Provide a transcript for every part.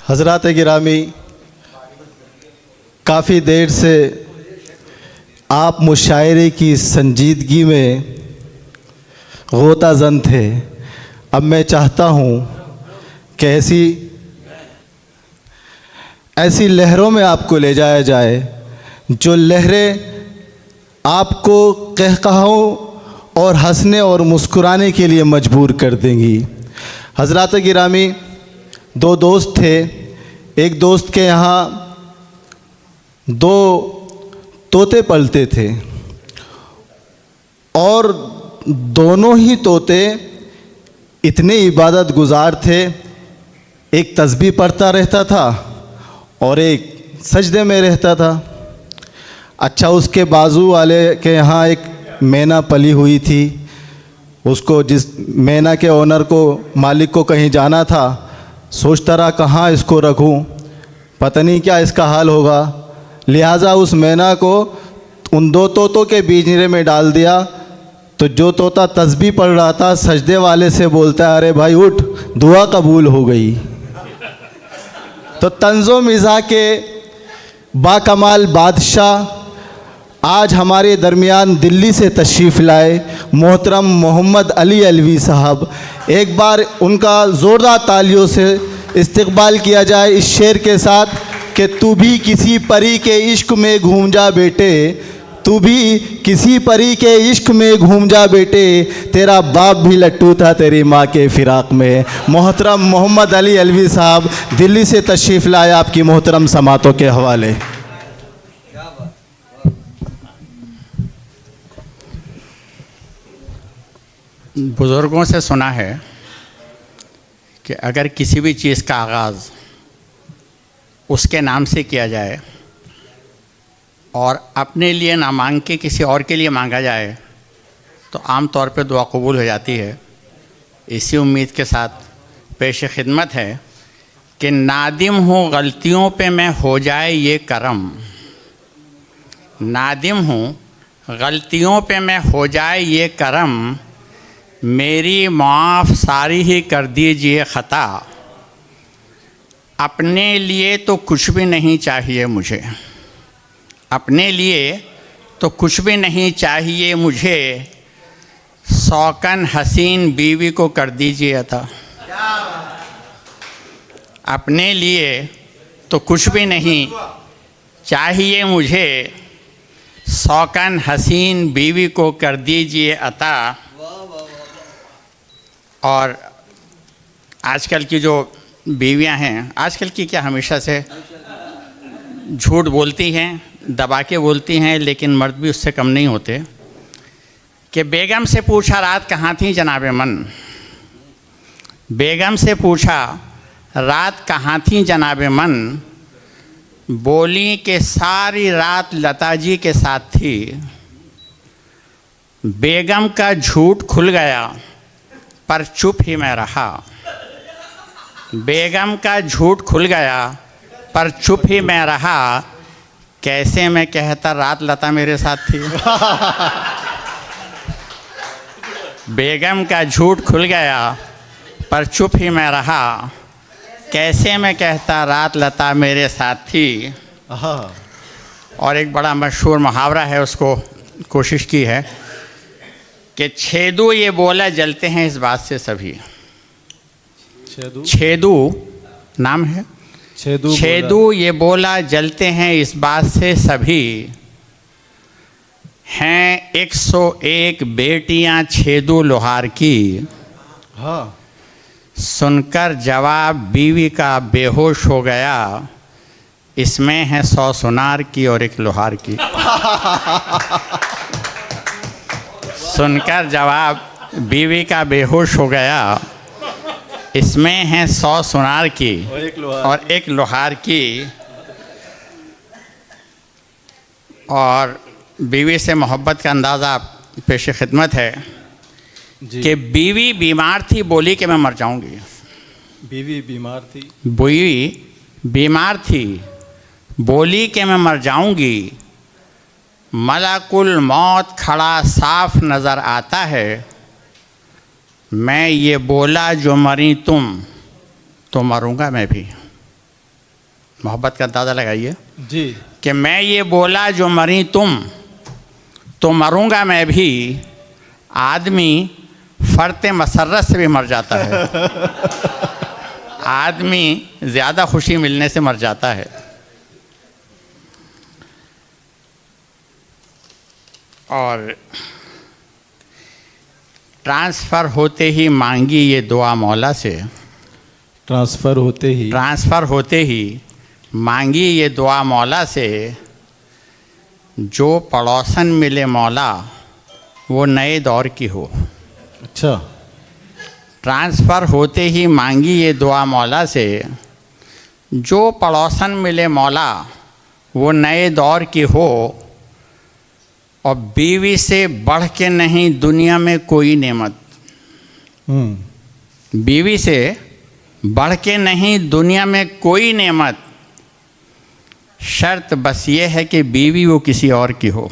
हज़रात गिरामी, काफ़ी देर से आप मुशायरे की संजीदगी में गोताज़न थे। अब मैं चाहता हूँ कि ऐसी लहरों में आपको ले जाया जाए जो लहरें आपको कहकहाओं और हंसने और मुस्कुराने के लिए मजबूर कर देंगी। हज़रात गिरामी, दो दोस्त थे। एक दोस्त के यहाँ दो तोते पलते थे और दोनों ही तोते इतने इबादत गुजार थे। एक तस्बीह पढ़ता रहता था और एक सजदे में रहता था। अच्छा, उसके बाजू वाले के यहाँ एक मैना पली हुई थी। उसको, जिस मैना के ओनर को, मालिक को कहीं जाना था, सोचता रहा कहाँ इसको रखूँ, पता नहीं क्या इसका हाल होगा। लिहाजा उस मैना को उन दो तोतों के पिंजरे में डाल दिया। तो जो तोता तस्बीह पढ़ रहा था सजदे वाले से बोलता है, अरे भाई उठ, दुआ कबूल हो गई। तो तंज़ो मिज़ा के बाकमाल बादशाह आज हमारे दरमियान दिल्ली से तशरीफ़ लाए, मोहतरम मोहम्मद अली अलवी साहब। एक बार उनका ज़ोरदार तालियों से इस्तकबाल किया जाए इस शेर के साथ कि तू भी किसी परी के इश्क में घूम जा बेटे, तू भी किसी परी के इश्क में घूम जा बेटे, तेरा बाप भी लट्टू था तेरी माँ के फ़िराक़ में। मोहतरम मोहम्मद अली अलवी साहब दिल्ली से तशरीफ़ लाए आपकी मोहतरम समातों के हवाले। बुज़ुर्गों से सुना है कि अगर किसी भी चीज़ का आगाज़ उसके नाम से किया जाए और अपने लिए ना मांग के किसी और के लिए मांगा जाए तो आम तौर पे दुआ कबूल हो जाती है। इसी उम्मीद के साथ पेश खिदमत है कि नादिम हूँ गलतियों पे मैं हो जाए ये करम, नादिम हूँ गलतियों पे मैं हो जाए ये करम, मेरी माफ़ सारी ही कर दीजिए ख़ता, अपने लिए तो कुछ भी नहीं चाहिए मुझे, अपने लिए तो कुछ भी नहीं चाहिए मुझे, शौकन हसीन बीवी को कर दीजिए अता, अपने लिए तो कुछ भी नहीं चाहिए मुझे, शौकन हसीन बीवी को कर दीजिए अता। और आजकल की जो बीवियां हैं, आजकल की क्या, हमेशा से झूठ बोलती हैं, दबा के बोलती हैं, लेकिन मर्द भी उससे कम नहीं होते। कि बेगम से पूछा रात कहाँ थी जनाबे मन, बेगम से पूछा रात कहाँ थी जनाबे मन, बोली कि सारी रात लता जी के साथ थी, बेगम का झूठ खुल गया पर चुप ही मैं रहा, बेगम का झूठ खुल गया पर चुप ही मैं रहा, कैसे मैं कहता रात लता मेरे साथ थी। बेगम का झूठ खुल गया पर चुप ही मैं रहा, कैसे मैं कहता रात लता मेरे साथ थी। और एक बड़ा मशहूर मुहावरा है, उसको कोशिश की है कि छेदू ये बोला जलते हैं इस बात से सभी, छेदू नाम है, छेदू ये बोला जलते हैं इस बात से सभी, हैं 101 बेटियां छेदू लोहार की, हाँ, सुनकर जवाब बीवी का बेहोश हो गया, इसमें है 100 सुनार की और 1 लोहार की। सुनकर जवाब बीवी का बेहोश हो गया, इसमें है 100 सुनार की और 1 लोहार की। और बीवी से मोहब्बत का अंदाज़ा पेश खिदमत है कि बीवी बीमार थी, बोली कि मैं मर जाऊंगी। बीवी बीमार थी, बीवी बीमार थी, बोली कि मैं मर जाऊंगी, मलकुल मौत खड़ा साफ नज़र आता है, मैं ये बोला जो मरी तुम तो मरूंगा मैं भी। मोहब्बत का अंदाज़ा लगाइए जी। कि मैं ये बोला जो मरी तुम, तो मरूंगा मैं भी। आदमी फरते मसर्रत से भी मर जाता है। आदमी ज़्यादा खुशी मिलने से मर जाता है। और ट्रांसफ़र होते ही मांगी ये दुआ मौला से, ट्रांसफ़र होते ही मांगी ये दुआ मौला से, जो पड़ोसन मिले मौला वो नए दौर की हो। अच्छा। ट्रांसफ़र होते ही मांगी ये दुआ मौला से, जो पड़ोसन मिले मौला वो नए दौर की हो। और बीवी से बढ़ के नहीं दुनिया में कोई नेमत, बीवी से बढ़ के नहीं दुनिया में कोई नेमत। शर्त बस ये है कि बीवी वो किसी और की हो।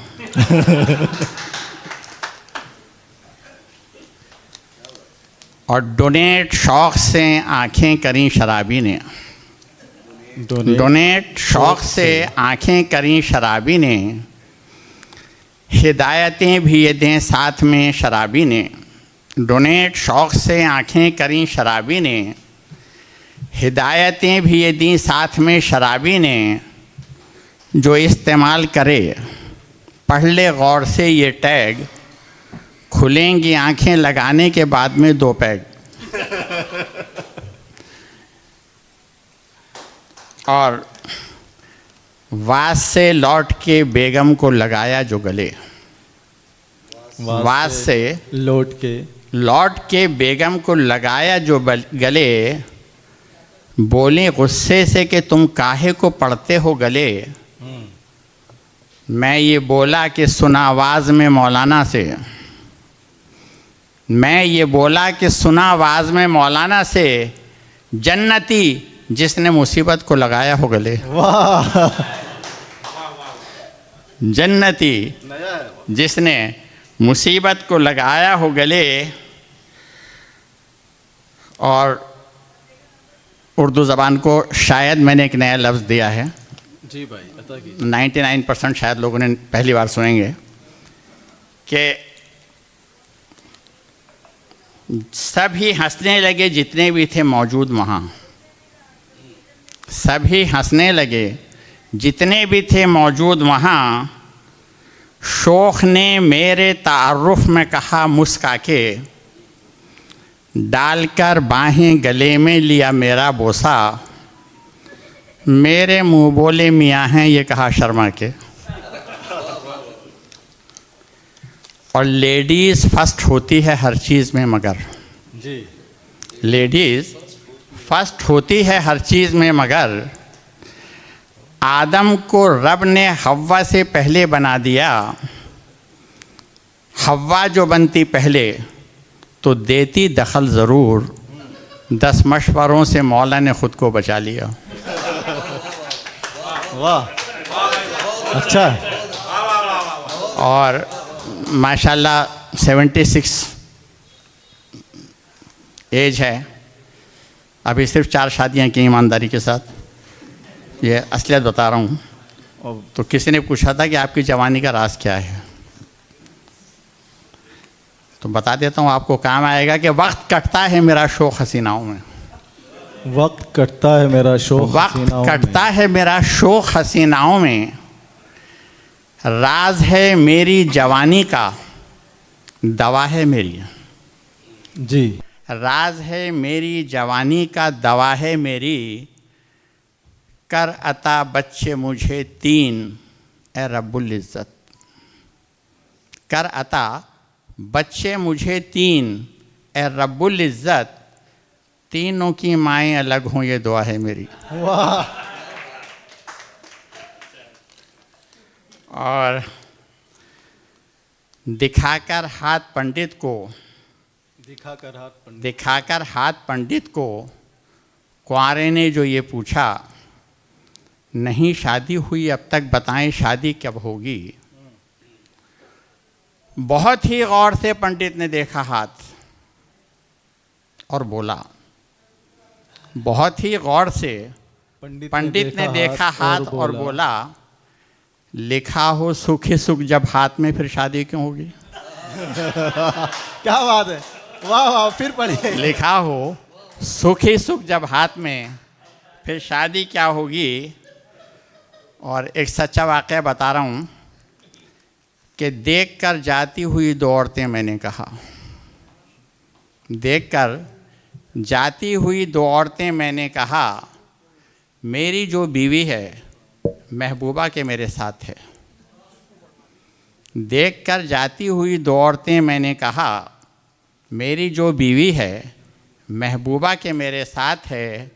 और डोनेट शौक़ से आंखें करी शराबी ने, डोनेट शौक़ से आंखें करी शराबी ने, हिदायतें भी ये दें साथ में शराबी ने। डोनेट शौक़ से आंखें करी शराबी ने, हिदायतें भी ये दी साथ में शराबी ने। जो इस्तेमाल करे पढ़ ले गौर से ये टैग, खुलेंगी आंखें लगाने के बाद में 2 पैग। और वास से लौट के बेगम को लगाया जो गले, वास से लौट के बेगम को लगाया जो गले। बोले गुस्से से कि तुम काहे को पढ़ते हो गले। मैं ये बोला कि सुना आवाज़ में मौलाना से, मैं ये बोला कि सुना आवाज़ में मौलाना से, जन्नती जिसने मुसीबत को लगाया हो गले। वाह। जन्नती जिसने मुसीबत को लगाया हो गले। और उर्दू ज़बान को शायद मैंने एक नया लफ्ज़ दिया है। जी भाई, बता कीजिए। 99% शायद लोगों ने पहली बार सुनेंगे कि सभी हंसने लगे जितने भी थे मौजूद वहाँ, सभी हंसने लगे जितने भी थे मौजूद वहाँ। शोख ने मेरे तारुफ में कहा मुस्का के, डालकर बाहें गले में लिया मेरा बोसा। मेरे मुँह बोले मियाँ हैं ये कहा शर्मा के। और लेडीज़ फर्स्ट होती है हर चीज़ में मगर, जी, लेडीज़ फर्स्ट होती है हर चीज़ में मगर। आदम को रब ने हव्वा से पहले बना दिया। हव्वा जो बनती पहले तो देती दखल ज़रूर, 10 मशवरों से मौला ने ख़ुद को बचा लिया। वाह, अच्छा। और माशाल्लाह 76 एज है, अभी सिर्फ 4 शादियां की ईमानदारी के साथ, ये असलियत बता रहा हूँ। तो किसी ने पूछा था कि आपकी जवानी का राज क्या है, तो बता देता हूँ, आपको काम आएगा कि वक्त कटता है मेरा शौक़ हसीनाओं में। वक्त कटता है मेरा शौक़ हसीनाओं में, वक्त कटता है मेरा शौक़ हसीनाओं में। राज है मेरी जवानी का, दवा है मेरी। जी, राज है मेरी जवानी का, दवा है मेरी। कर अता बच्चे मुझे 3 ए रब्बुल इज़्ज़त। कर अता बच्चे मुझे 3 ए रब्बुल इज़्ज़त। तीनों की माएँ अलग हों ये दुआ है मेरी। वाह। और दिखाकर हाथ पंडित को, दिखाकर हाथ पंडित को कुंवारे ने जो ये पूछा, नहीं शादी हुई अब तक, बताएं शादी कब होगी। बहुत ही गौर से पंडित ने देखा हाथ और बोला, बहुत ही गौर से पंडित ने देखा हाथ और बोला, लिखा हो सुख ही सुख जब हाथ में, फिर शादी क्यों होगी। क्या बात है, वाह वाह, फिर पढ़िए। लिखा हो सुख ही सुख जब हाथ में, फिर शादी क्या होगी। और एक सच्चा वाक़या बता रहा हूँ कि देखकर जाती हुई दो औरतें, मैंने कहा, देखकर जाती हुई दो औरतें, मैंने कहा, मेरी जो बीवी है महबूबा के मेरे साथ है। देखकर जाती हुई दो औरतें, मैंने कहा, मेरी जो बीवी है महबूबा के मेरे साथ है।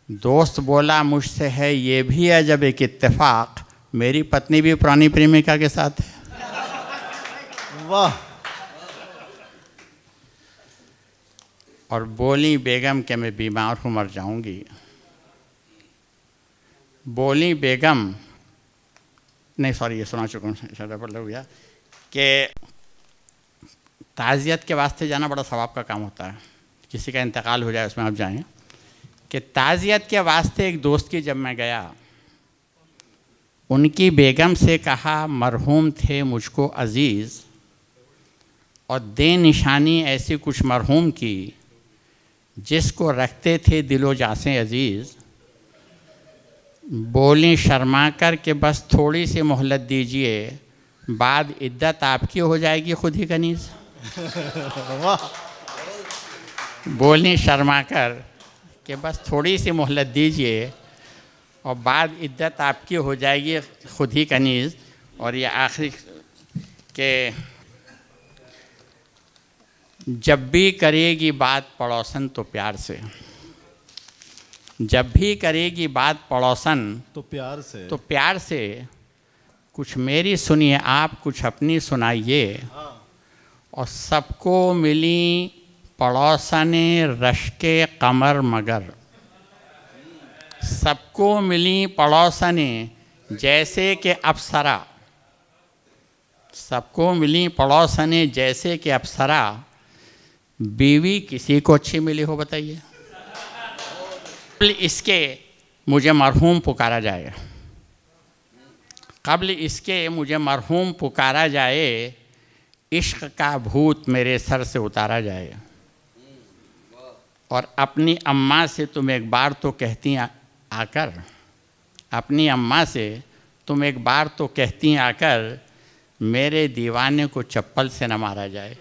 दोस्त बोला मुझसे है ये भी अजब एक इत्तेफाक, मेरी पत्नी भी पुरानी प्रेमिका के साथ है। वाह। और बोली बेगम कि मैं बीमार हूँ, मर जाऊंगी। बोली बेगम, नहीं सॉरी, ये सुना चुका हूँ, शायद हो गया, कि ताज़ियत के वास्ते जाना बड़ा सवाब का काम होता है। किसी का इंतकाल हो जाए उसमें आप जाएं, कि ताज़ियत के वास्ते एक दोस्त की जब मैं गया, उनकी बेगम से कहा, मरहूम थे मुझको अज़ीज़, और दे निशानी ऐसी कुछ मरहूम की जिसको रखते थे दिलो जासे अज़ीज़। बोली शर्मा कर के बस थोड़ी सी मोहलत दीजिए, बाद इद्दत आपकी हो जाएगी खुद ही कनीज़। बोली शर्मा कर कि बस थोड़ी सी मोहलत दीजिए और बाद इद्दत आपकी हो जाएगी खुद ही कनीज़। और ये आखिरी के जब भी करेगी बात पड़ोसन तो प्यार से, जब भी करेगी बात पड़ोसन तो प्यार से, तो प्यार से, कुछ मेरी सुनिए आप कुछ अपनी सुनाइए। और सबको मिली पड़ोसने रश्के कमर मगर, सबको मिली पड़ोसने जैसे कि अप्सरा, सबको मिली पड़ोसने जैसे कि अप्सरा। बीवी किसी को अच्छी मिली हो बताइए। इसके मुझे मरहूम पुकारा जाए, कब्ल इसके मुझे मरहूम पुकारा जाए, इश्क का भूत मेरे सर से उतारा जाए। और अपनी अम्मा से तुम एक बार तो कहती आकर, अपनी अम्मा से तुम एक बार तो कहती आकर, मेरे दीवाने को चप्पल से न मारा जाए।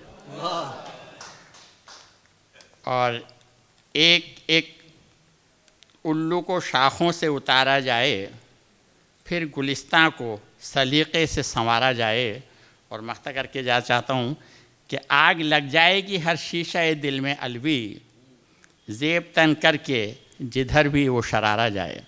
और एक एक उल्लू को शाखों से उतारा जाए, फिर गुलिस्तां को सलीक़े से संवारा जाए। और मख्ता करके जा चाहता हूँ कि आग लग जाएगी हर शीशा दिल में अलवी, ज़ेब तन करके जिधर भी वो शरारा जाए।